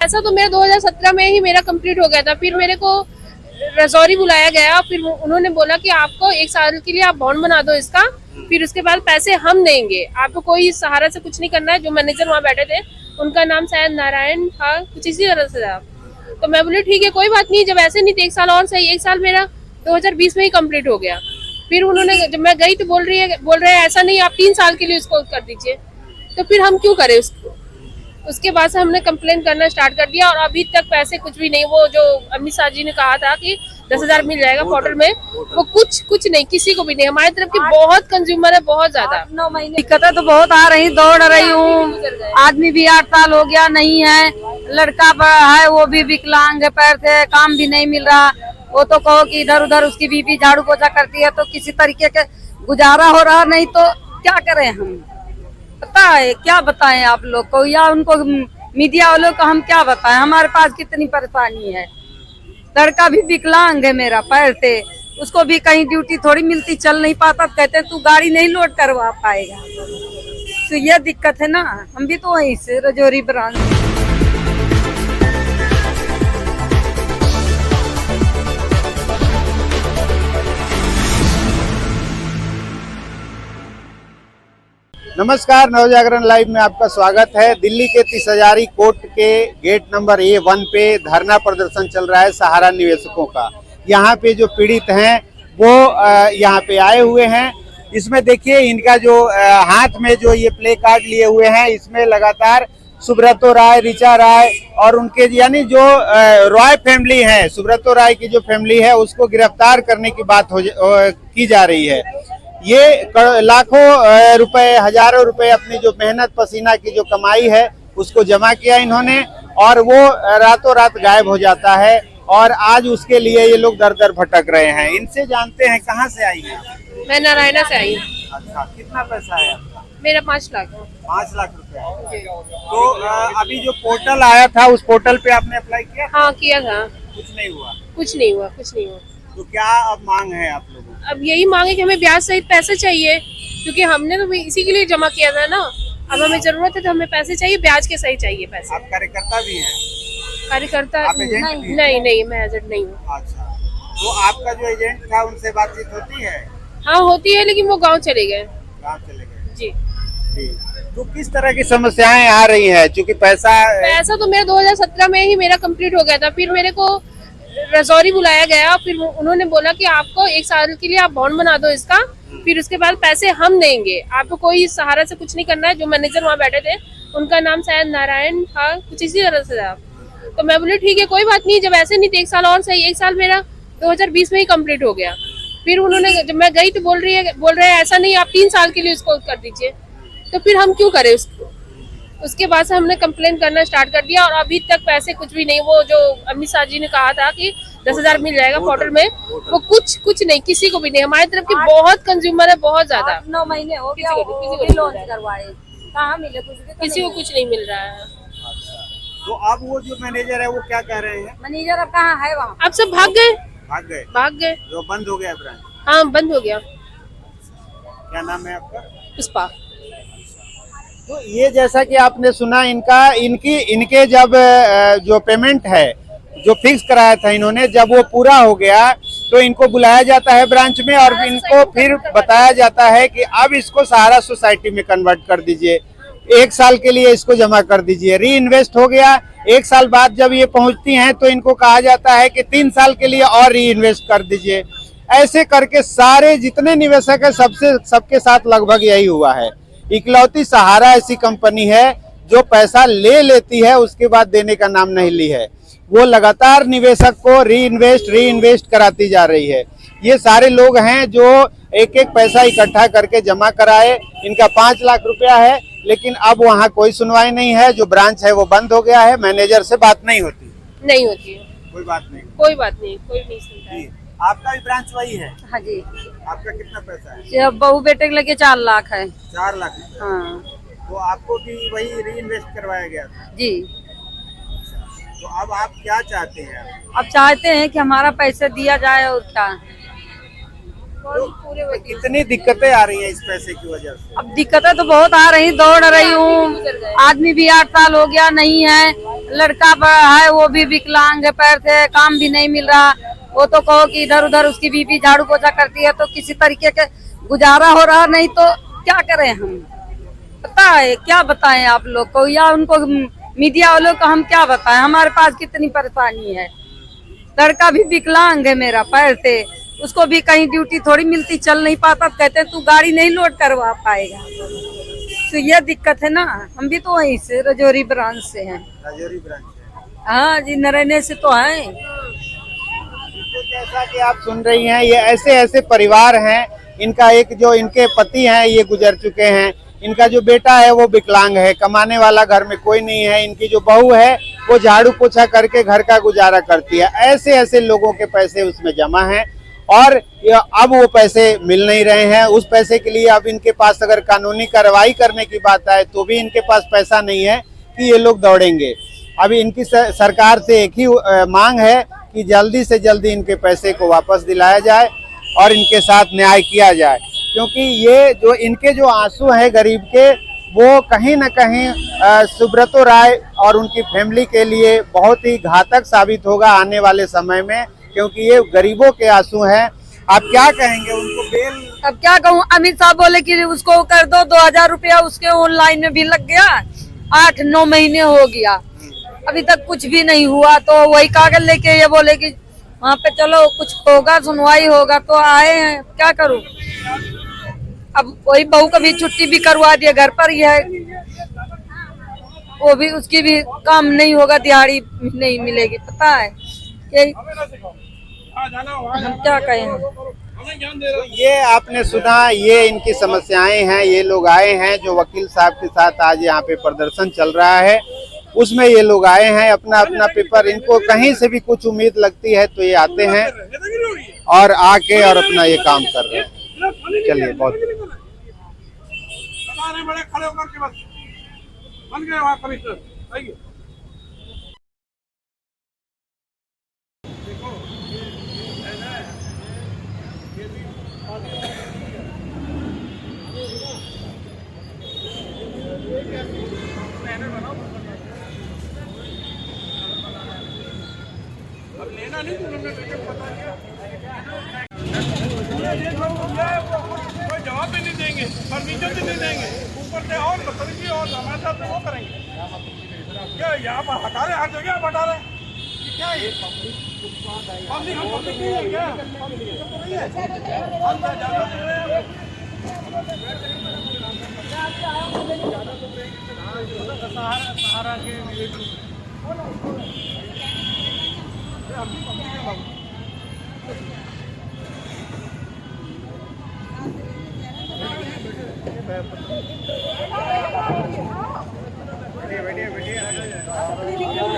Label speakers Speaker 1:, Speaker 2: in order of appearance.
Speaker 1: ऐसा तो मेरा 2017 में ही मेरा कंप्लीट हो गया था। फिर मेरे को रजौरी बुलाया गया, फिर उन्होंने बोला कि आपको 1 साल के लिए आप बॉन्ड बना दो इसका, फिर उसके बाद पैसे हम देंगे, आपको कोई सहारा से कुछ नहीं करना है। जो मैनेजर वहाँ बैठे थे उनका नाम शायद नारायण था, कुछ इसी तरह से था। तो मैं बोली ठीक है कोई बात नहीं, जब ऐसे नहीं तो 1 साल और सही। 1 साल मेरा 2020 में ही कंप्लीट हो गया। फिर उन्होंने, जब मैं गई तो बोल रहे हैं ऐसा नहीं, आप 3 साल के लिए उसको कर दीजिए। तो फिर हम क्यों करें उसको। उसके बाद से हमने कंप्लेन करना स्टार्ट कर दिया और अभी तक पैसे कुछ भी नहीं। वो जो अमित शाह जी ने कहा था कि 10,000 मिल जाएगा पोर्टल में, वो कुछ नहीं, किसी को भी नहीं। हमारी तरफ की बहुत कंज्यूमर है, बहुत ज्यादा।
Speaker 2: 9 महीने दिक्कतें तो बहुत आ रही, दौड़ रही हूँ। आदमी भी 8 साल हो गया नहीं है, लड़का है वो भी विकलांग है, पैर से काम भी नहीं मिल रहा। वो तो कहो कि इधर उधर उसकी बीबी झाड़ू पोछा करती है, तो किसी तरीके के गुजारा हो रहा, नहीं तो क्या करें हम। पता है क्या बताएं आप लोग को या उनको, मीडिया वालों को हम क्या बताएं। हमारे पास कितनी परेशानी है। लड़का भी विकलांग है मेरा, पैर से, उसको भी कहीं ड्यूटी थोड़ी मिलती, चल नहीं पाता। कहते तू गाड़ी नहीं लोड करवा पाएगा, तो ये दिक्कत है ना। हम भी तो वहीं से रजौरी ब्रांच।
Speaker 3: नमस्कार, नवजागरण लाइव में आपका स्वागत है। दिल्ली के 30 हजारी कोर्ट के गेट नंबर A1 पे धरना प्रदर्शन चल रहा है सहारा निवेशकों का। यहाँ पे जो पीड़ित हैं वो यहाँ पे आए हुए हैं। इसमें देखिए इनका जो हाथ में जो ये प्ले कार्ड लिए हुए हैं, इसमें लगातार सुब्रतो राय, ऋचा राय और उनके यानी जो रॉय फैमिली है, सुब्रतो राय की जो फैमिली है उसको गिरफ्तार करने की बात की जा रही है। ये लाखों रुपए, हजारों रुपए अपनी जो मेहनत पसीना की जो कमाई है उसको जमा किया इन्होंने, और वो रातों रात गायब हो जाता है। और आज उसके लिए ये लोग दर दर भटक रहे हैं। इनसे जानते हैं कहाँ से आई है।
Speaker 1: मैं नारायणा से आई।
Speaker 3: अच्छा, कितना पैसा है आपका?
Speaker 1: मेरा 5 लाख।
Speaker 3: 5 लाख रुपया। तो अभी जो पोर्टल आया था उस पोर्टल पे आपने अप्लाई किया?
Speaker 1: हाँ किया था।
Speaker 3: कुछ नहीं हुआ?
Speaker 1: कुछ नहीं हुआ।
Speaker 3: तो क्या अब मांग है आप लोगों की?
Speaker 1: अब यही मांगे कि हमें ब्याज सहित पैसे चाहिए, क्योंकि हमने तो इसी के लिए जमा किया था ना। अब हमें जरूरत है तो हमें पैसे चाहिए, ब्याज के सही चाहिए पैसे।
Speaker 3: आप कार्यकर्ता भी हैं?
Speaker 1: कार्यकर्ता
Speaker 3: आप एजेंट भी हैं?
Speaker 1: नहीं, मैं एजेंट नहीं हूँ।
Speaker 3: अच्छा, तो आपका जो एजेंट था उनसे बातचीत होती है?
Speaker 1: हाँ होती है, लेकिन वो गाँव चले गए।
Speaker 3: गाँव चले गए
Speaker 1: जी।
Speaker 3: तो किस तरह की समस्याएं आ रही है? क्योंकि पैसा
Speaker 1: तो मेरा 2017 में ही मेरा कंप्लीट हो गया था। फिर मेरे को रजौरी बुलाया गया, फिर उन्होंने बोला कि आपको 1 साल के लिए आप बॉन्ड बना दो इसका, फिर उसके बाद पैसे हम देंगे, आपको कोई सहारा से कुछ नहीं करना है। जो मैनेजर वहाँ बैठे थे उनका नाम शायद नारायण था, कुछ इसी तरह से था। तो मैं बोली ठीक है कोई बात नहीं, जब ऐसे नहीं तो 1 साल और सही। 1 साल मेरा 2020 में ही कंप्लीट हो गया। फिर उन्होंने, जब मैं गई तो बोल रहे हैं ऐसा नहीं, आप 3 साल के लिए उसको कर दीजिए। तो फिर हम क्यों करें उसको। उसके बाद से हमने कंप्लेन करना स्टार्ट कर दिया और अभी तक पैसे कुछ भी नहीं। वो जो अमित शाह जी ने कहा था कि 10,000 मिल जाएगा पोर्टल में, वो कुछ नहीं, किसी को भी नहीं। हमारी तरफ की बहुत कंज्यूमर है, बहुत ज्यादा।
Speaker 2: 9 महीने हो गया,
Speaker 1: किसी को
Speaker 2: लोन करवाए, कहाँ मिले कुछ भी,
Speaker 1: किसी को कुछ नहीं मिल रहा है।
Speaker 3: तो अब वो जो मैनेजर है वो क्या कह रहे हैं?
Speaker 2: मैनेजर अब कहाँ है वहाँ?
Speaker 1: अब सब भाग गए।
Speaker 3: जो बंद हो गया ब्रांच?
Speaker 1: हाँ बंद हो गया।
Speaker 3: क्या नाम है आपका?
Speaker 1: पुष्पा।
Speaker 3: तो ये जैसा कि आपने सुना, इनके जब जो पेमेंट है जो फिक्स कराया था इन्होंने, जब वो पूरा हो गया तो इनको बुलाया जाता है ब्रांच में और इनको फिर बताया जाता है कि अब इसको सहारा सोसाइटी में कन्वर्ट कर दीजिए, 1 साल के लिए इसको जमा कर दीजिए। री इन्वेस्ट हो गया। 1 साल बाद जब ये पहुंचती हैं तो इनको कहा जाता है कि 3 साल के लिए और री इन्वेस्ट कर दीजिए। ऐसे करके सारे जितने निवेशक है सबके साथ लगभग यही हुआ है। इकलौती सहारा ऐसी कंपनी है जो पैसा ले लेती है उसके बाद देने का नाम नहीं ली है। वो लगातार निवेशक को री इन्वेस्ट कराती जा रही है। ये सारे लोग हैं जो एक एक पैसा इकट्ठा करके जमा कराए। इनका 5 लाख रुपया है, लेकिन अब वहाँ कोई सुनवाई नहीं है। जो ब्रांच है वो बंद हो गया है। मैनेजर से बात नहीं होती
Speaker 1: है।
Speaker 3: कोई बात नहीं,
Speaker 1: कोई नहीं सुनता है।
Speaker 3: आपका भी ब्रांच वही है?
Speaker 2: हाँ जी।
Speaker 3: आपका कितना पैसा है?
Speaker 2: बहू बेटे के लगे 4 लाख है।
Speaker 3: 4 लाख?
Speaker 2: हाँ
Speaker 3: तो आपको भी वही री इन्वेस्ट करवाया गया था?
Speaker 2: जी।
Speaker 3: तो अब आप क्या चाहते हैं?
Speaker 2: अब चाहते हैं कि हमारा पैसा दिया जाए और क्या।
Speaker 1: पूरे
Speaker 3: कितनी दिक्कतें आ रही हैं इस पैसे की वजह से?
Speaker 2: अब दिक्कतें तो बहुत आ रही, दौड़ रही हूँ। आदमी भी 8 साल हो गया नहीं है, लड़का है वो भी विकलांग है, पैर से काम भी नहीं मिल रहा। वो तो कहो कि इधर उधर उसकी बीवी झाड़ू पोछा करती है, तो किसी तरीके के गुजारा हो रहा, नहीं तो क्या करें हम। पता है क्या बताएं आप लोग को, या उनको मीडिया वालों को हम क्या बताएं, हमारे पास कितनी परेशानी है। लड़का भी विकलांग है मेरा पैर से, उसको भी कहीं ड्यूटी थोड़ी मिलती, चल नहीं पाता, तो कहते तू गाड़ी नहीं लोड करवा पाएगा। तो ये दिक्कत है ना। हम भी तो वहीं से रजौरी ब्रांच से हैं।
Speaker 3: राजौरी ब्रांच से।
Speaker 2: हाँ जी, नरेने से तो हैं।
Speaker 3: तो जैसा कि आप सुन रही हैं, ये ऐसे ऐसे परिवार हैं। इनका एक जो इनके पति हैं ये गुजर चुके हैं, इनका जो बेटा है वो विकलांग है, कमाने वाला घर में कोई नहीं है, इनकी जो बहू है वो झाड़ू पोछा करके घर का गुजारा करती है। ऐसे ऐसे लोगों के पैसे उसमें जमा हैं और अब वो पैसे मिल नहीं रहे हैं। उस पैसे के लिए अब इनके पास अगर कानूनी कार्रवाई करने की बात आए तो भी इनके पास पैसा नहीं है कि ये लोग दौड़ेंगे। अभी इनकी सरकार से एक ही मांग है कि जल्दी से जल्दी इनके पैसे को वापस दिलाया जाए और इनके साथ न्याय किया जाए, क्योंकि ये जो इनके जो आंसू हैं गरीब के, वो कहीं न कहीं सुब्रतो राय और उनकी फैमिली के लिए बहुत ही घातक साबित होगा आने वाले समय में, क्योंकि ये गरीबों के आंसू हैं। आप क्या कहेंगे उनको बेल?
Speaker 2: अब क्या कहूँ, अमित साहब बोले कि उसको कर दो, 2000 रुपया उसके ऑनलाइन में भी लग गया, 8-9 महीने हो गया, अभी तक कुछ भी नहीं हुआ। तो वही कागज लेके ये बोले कि वहाँ पे चलो कुछ होगा, सुनवाई होगा, तो आए हैं। क्या करूँ, अब वही बहू का भी छुट्टी भी करवा दिया, घर पर ही है, वो भी उसकी भी काम नहीं होगा, दिहाड़ी नहीं मिलेगी। पता है यही, हम क्या कहें।
Speaker 3: तो ये आपने सुना, ये इनकी समस्याएं हैं। ये लोग आए हैं, जो वकील साहब के साथ आज यहाँ पे प्रदर्शन चल रहा है उसमें ये लोग आए हैं, अपना अपना पेपर, इनको कहीं से भी कुछ उम्मीद लगती है तो ये आते हैं और आके और अपना ये काम कर रहे हैं। चलिए, बहुत
Speaker 4: बड़े खड़े होकर के बस बन गए वहाँ कमिश्नर। अब लेना नहीं, कोई जवाब भी नहीं देंगे, परमिशन भी नहीं देंगे, ऊपर से और बदतमीजी और हमारे साथ वो करेंगे। क्या यहाँ पर हटा रहे, हर जगह हटा रहे, क्या ये पब्लिक हम पब्लिक नहीं है क्या? हम सहारा के बैठिए बैठिए।